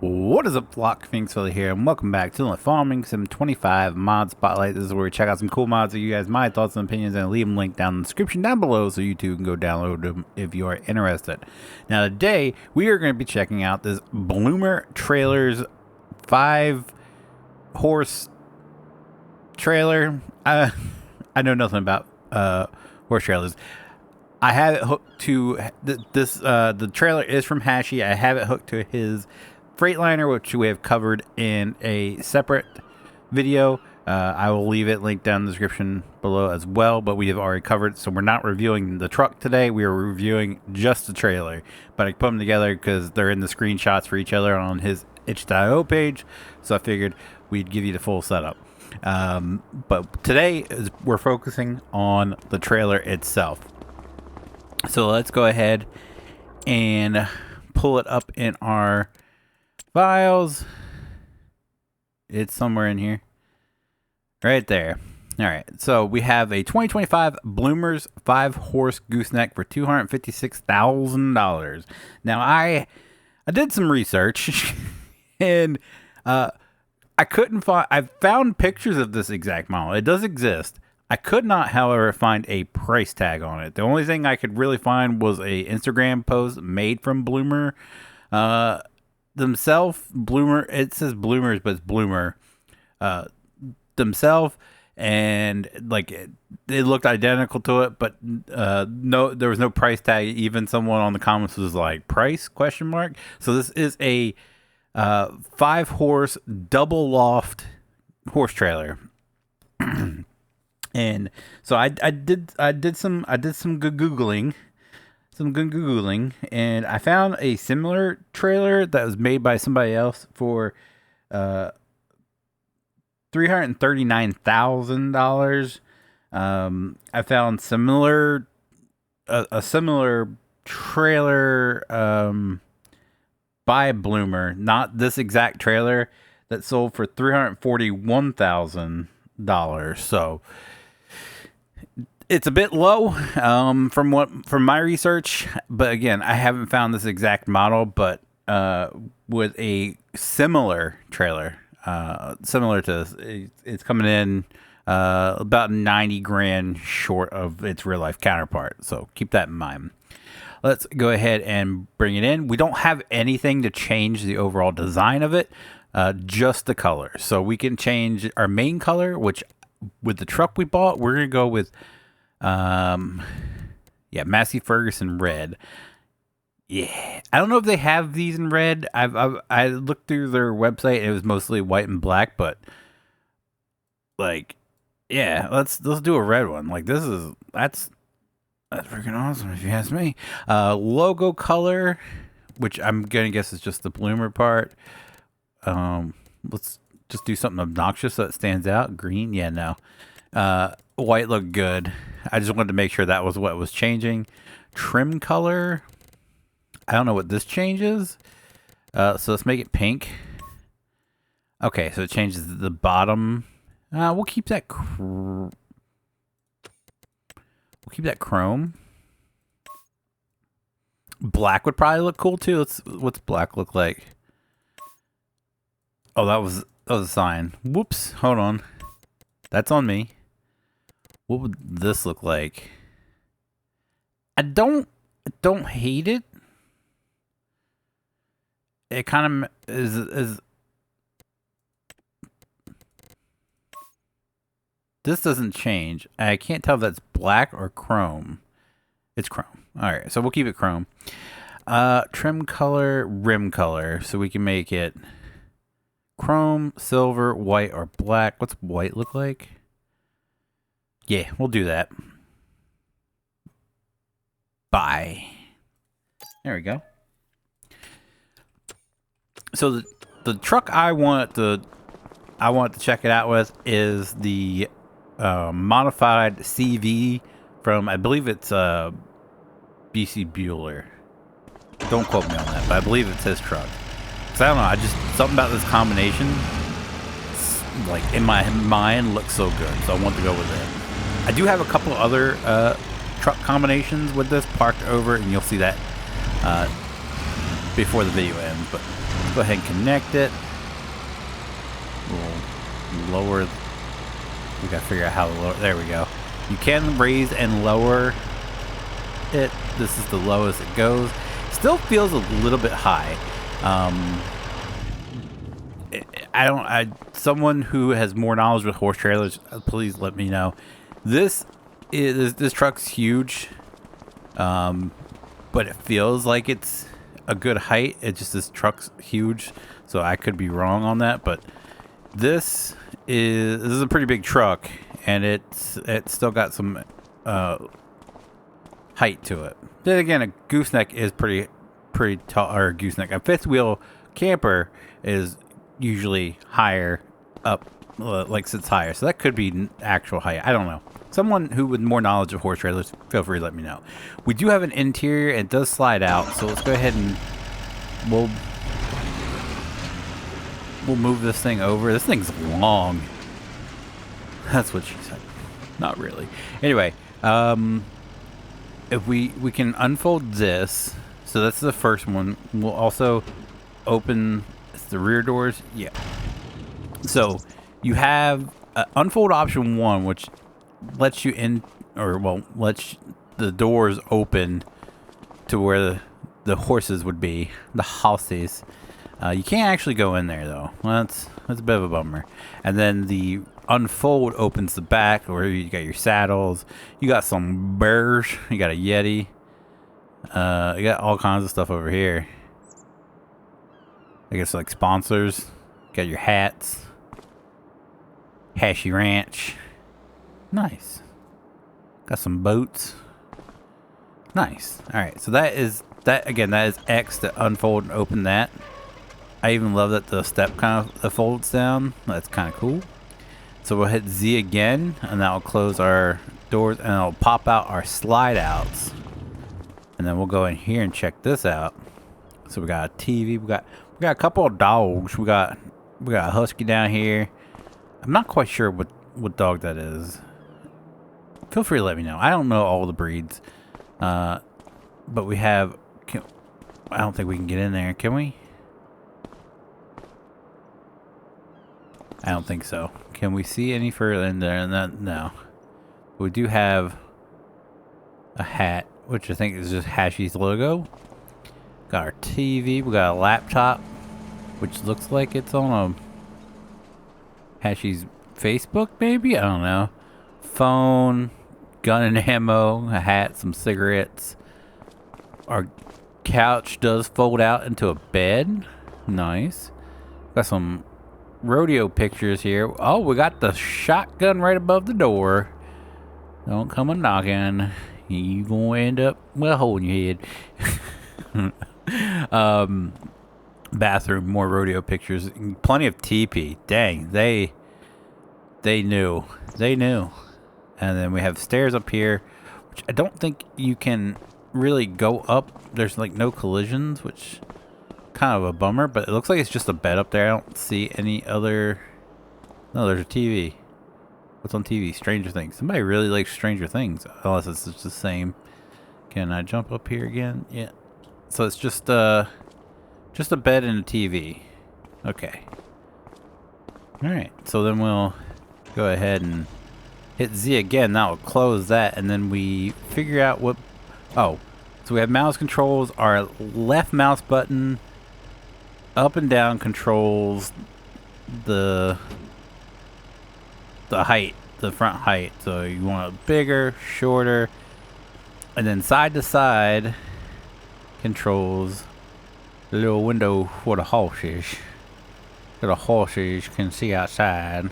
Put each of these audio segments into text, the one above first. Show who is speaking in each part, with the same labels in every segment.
Speaker 1: What is up, Flock? Feenix here, and welcome back to the Farming Sim 25 Mod Spotlight. This is where we check out some cool mods that you guys, my thoughts and opinions, and leave them linked down in the description down below so you too can go download them if you are interested. Now today, we are going to be checking out this Bloomer Trailers 5-horse trailer. I know nothing about horse trailers. I have it hooked to the trailer is from Hashi. I have it hooked to his Freightliner, which we have covered in a separate video. I will leave it linked down in the description below as well, but we have already covered it, so we're not reviewing the truck today. We are reviewing just the trailer, but I put them together because they're in the screenshots for each other on his itch.io page, so I figured we'd give you the full setup. But today we're focusing on the trailer itself. So let's go ahead and pull it up in our files. It's somewhere in here. Right there. Alright, so we have a 2025 Bloomers 5-horse gooseneck for $256,000. Now, I did some research, and I couldn't find... I found pictures of this exact model. It does exist. I could not, however, find a price tag on it. The only thing I could really find was a Instagram post made from Bloomer themselves. Bloomer, it says Bloomers, but it's Bloomer themselves, and like it looked identical to it, but no, there was no price tag. Even someone on the comments was like, "Price?" ? So this is a 5-horse double loft horse trailer. And so I did some good googling, and I found a similar trailer that was made by somebody else for $339,000. I found a similar trailer by Bloomer, not this exact trailer, that sold for $341,000. So it's a bit low from my research, but again, I haven't found this exact model, but with a similar trailer, similar to this, it's coming in about 90 grand short of its real life counterpart. So keep that in mind. Let's go ahead and bring it in. We don't have anything to change the overall design of it, just the color. So we can change our main color, which with the truck we bought, we're going to go with Massey Ferguson red. Yeah, I don't know if they have these in red. I looked through their website, and it was mostly white and black, but like, yeah, let's do a red one. Like, that's freaking awesome if you ask me. Logo color, which I'm gonna guess is just the Bloomer part. Let's just do something obnoxious so it stands out. Green, yeah, no. White looked good. I just wanted to make sure that was what was changing. Trim color, I don't know what this changes. So let's make it pink. Okay, so it changes the bottom. We'll keep that. We'll keep that chrome. Black would probably look cool too. What's black look like? Oh, that was a sign. Whoops. Hold on. That's on me. What would this look like? I don't hate it. It kind of is. This doesn't change. I can't tell if that's black or chrome. It's chrome. All right, so we'll keep it chrome. Trim color, rim color. So we can make it chrome, silver, white, or black. What's white look like? Yeah, we'll do that. Bye. There we go. So the truck I want to check it out with is the modified CV from, I believe it's BC Bueller. Don't quote me on that, but I believe it's his truck. Cause I don't know, something about this combination, like in my mind, looks so good, so I want to go with it. I do have a couple other truck combinations with this parked over, and you'll see that before the video ends. But Go ahead and connect it. We'll lower. We gotta figure out how to lower. There we go. You can raise and lower it. This is the lowest it goes. Still feels a little bit high. Someone who has more knowledge with horse trailers, please let me know. This truck's huge, but it feels like it's a good height. It's just this truck's huge, so I could be wrong on that. But this is a pretty big truck, and it's still got some height to it. Then again, a gooseneck is pretty tall, or a gooseneck. A fifth wheel camper is usually higher up, like sits higher, so that could be actual height. I don't know. Someone who with more knowledge of horse trailers, feel free to let me know. We do have an interior. It does slide out, so let's go ahead and we'll move this thing over. This thing's long. That's what she said. Not really. Anyway, if we can unfold this, so that's the first one. We'll also open the rear doors. Yeah. So you have unfold option 1, which lets you in, or well, lets the doors open to where the horses would be, the horses. You can't actually go in there though. Well, that's a bit of a bummer. And then the unfold opens the back where you got your saddles. You got some bears. You got a Yeti. You got all kinds of stuff over here. I guess like sponsors. Got your hats. Hashy Ranch. Nice. Got some boats. Nice. Alright, so that is X to unfold and open that. I even love that the step kind of folds down. That's kind of cool. So we'll hit Z again, and that will close our doors, and it'll pop out our slide outs. And then we'll go in here and check this out. So we got a TV. We got a couple of dogs. We got a husky down here. I'm not quite sure what dog that is. Feel free to let me know. I don't know all the breeds. But we have... I don't think we can get in there. Can we? I don't think so. Can we see any further in there? No. We do have a hat, which I think is just Hashy's logo. Got our TV. We got a laptop, which looks like it's on a Hashy's Facebook, maybe? I don't know. Phone, gun and ammo, a hat, some cigarettes. Our couch does fold out into a bed. Nice. Got some rodeo pictures here. Oh, we got the shotgun right above the door. Don't come a knocking. You gonna end up with a hole in your head. Bathroom, more rodeo pictures. Plenty of TP. Dang, they knew. They knew. And then we have stairs up here, which I don't think you can really go up. There's like no collisions, which kind of a bummer, but it looks like it's just a bed up there. I don't see any other... No, there's a TV. What's on TV? Stranger Things. Somebody really likes Stranger Things, unless it's just the same. Can I jump up here again? Yeah. So it's just a bed and a TV. Okay. Alright, so then we'll go ahead and hit Z again. That will close that, and then we figure out what... Oh, so we have mouse controls. Our left mouse button up and down controls the height, the front height. So you want it bigger, shorter, and then side to side controls the little window for the horses. So the horses can see outside.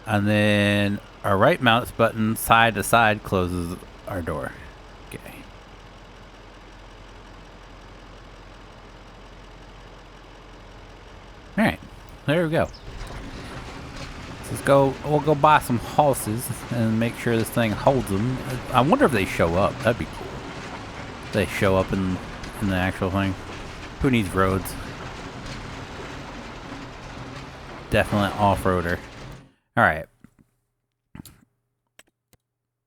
Speaker 1: And then our right mouse button side to side closes our door. Okay. Alright, there we go. Let's go. We'll go buy some horses and make sure this thing holds them. I wonder if they show up. That'd be cool. If they show up in the actual thing. Who needs roads? Definitely off-roader. Alright.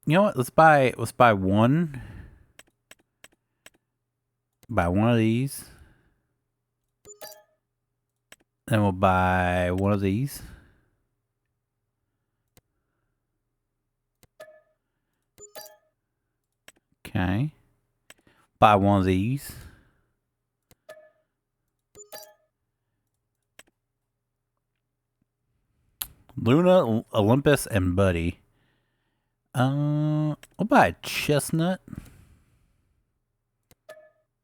Speaker 1: You know what? Let's buy one. Buy one of these. Then we'll buy one of these. Okay. Buy one of these. Luna, Olympus, and Buddy. We'll buy a chestnut.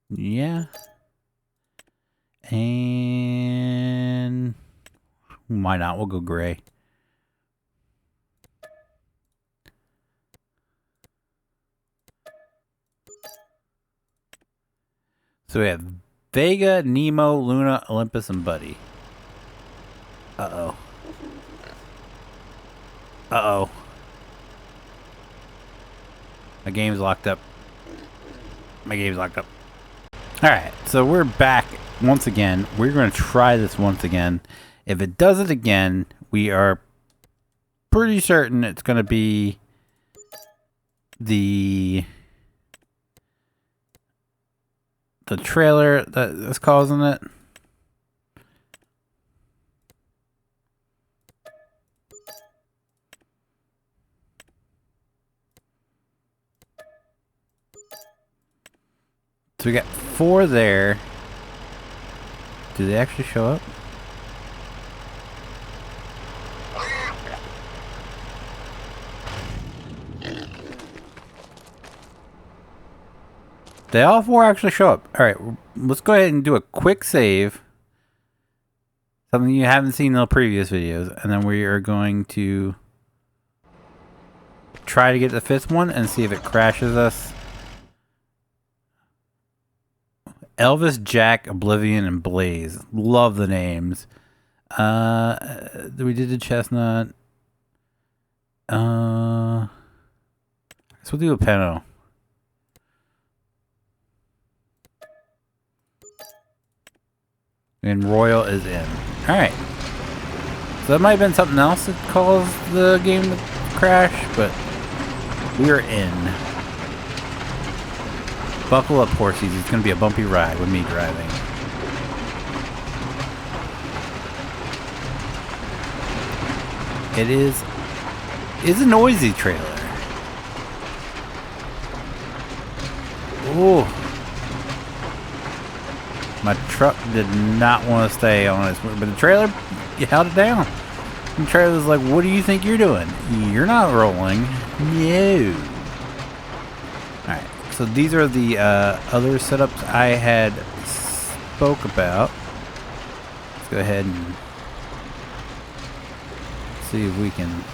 Speaker 1: Yeah. And why not? We'll go gray. So we have Vega, Nemo, Luna, Olympus, and Buddy. Uh-oh. Uh-oh. My game's locked up. My game's locked up. Alright, so we're back once again. We're going to try this once again. If it does it again, we are pretty certain it's going to be the trailer that's causing it. So we got 4 there. Do they actually show up? They all 4 actually show up. Alright, let's go ahead and do a quick save. Something you haven't seen in the previous videos. And then we are going to try to get the 5th one and see if it crashes us. Elvis, Jack, Oblivion, and Blaze. Love the names. We did the chestnut. I guess we'll do a Peno. And Royal is in. Alright. So that might have been something else that caused the game to crash, but we are in. Buckle up, horsies. It's going to be a bumpy ride with me driving. It is a noisy trailer. Ooh. My truck did not want to stay on this, but the trailer, you held it down. The trailer's like, what do you think you're doing? You're not rolling. No. Alright, so these are the other setups I had spoke about. Let's go ahead and see if we can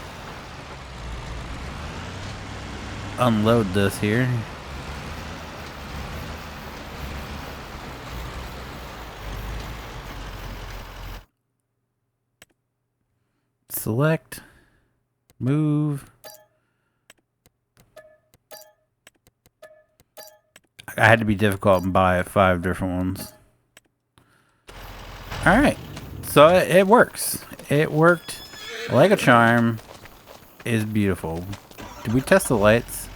Speaker 1: unload this here. Select, move. I had to be difficult and buy 5 different ones. Alright, so it works. It worked like a charm. It is beautiful. Did we test the lights?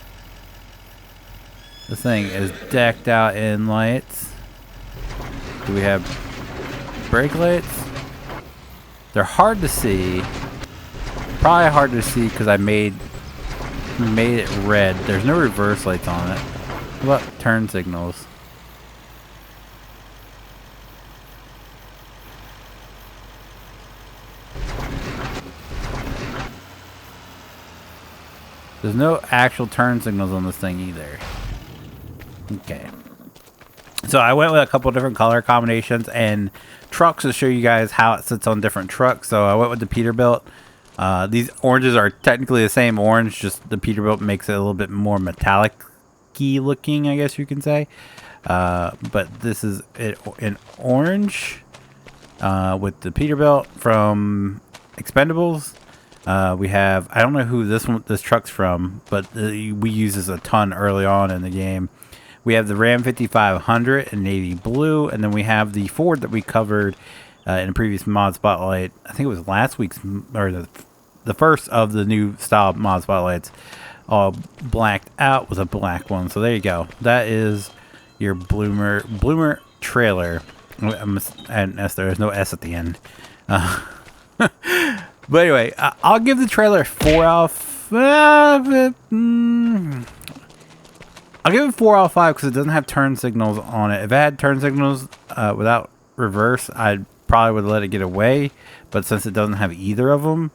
Speaker 1: This thing is decked out in lights. Do we have brake lights? They're hard to see. Probably hard to see because I made it red. There's no reverse lights on it. What about turn signals? There's no actual turn signals on this thing either. Okay. So I went with a couple different color combinations and trucks to show you guys how it sits on different trucks. So I went with the Peterbilt. These oranges are technically the same orange, just the Peterbilt makes it a little bit more metallic-y looking, I guess you can say. But this is it in orange with the Peterbilt from Expendables. We have, I don't know who this truck's from, but we use this a ton early on in the game. We have the Ram 5500 in navy blue, and then we have the Ford that we covered in a previous mod spotlight. I think it was last week's, or the first of the new style mod spotlights, all blacked out with a black one. So there you go. That is your Bloomer trailer. I'm adding S there. There's no S at the end. But anyway, I'll give the trailer a 4 out of... I'll give it 4 out of 5 because it doesn't have turn signals on it. If it had turn signals without reverse, I probably would let it get away. But since it doesn't have either of them,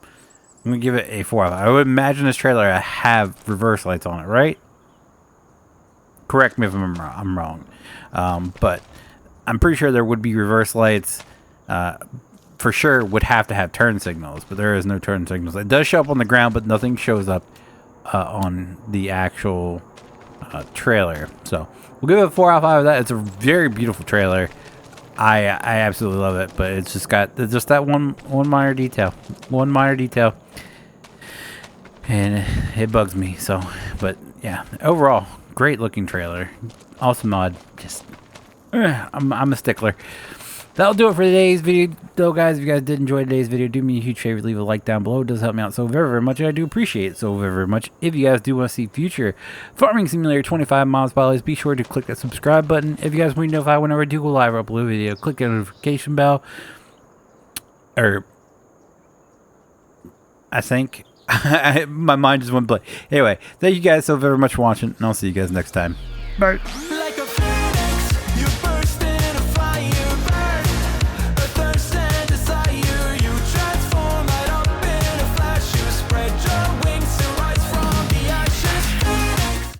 Speaker 1: I'm going to give it a 4 out of 5. I would imagine this trailer have reverse lights on it, right? Correct me if I'm wrong. But I'm pretty sure there would be reverse lights. For sure would have to have turn signals, but there is no turn signals. It does show up on the ground, but nothing shows up on the actual trailer. So we'll give it a 4 out of 5 of that. It's a very beautiful trailer. I absolutely love it, but it's just got that one minor detail. One minor detail. And it bugs me. So, but yeah, overall, great looking trailer. Awesome mod. Just I'm a stickler. That'll do it for today's video, though, guys. If you guys did enjoy today's video, do me a huge favor, leave a like down below. It does help me out so very, very much, and I do appreciate it so very, very much. If you guys do want to see future Farming Simulator 25 mod spoilers, be sure to click that subscribe button. If you guys want to be notified whenever I do go live or upload a video, click the notification bell. Or, I think, my mind just went blank. Anyway, thank you guys so very much for watching, and I'll see you guys next time. Bye.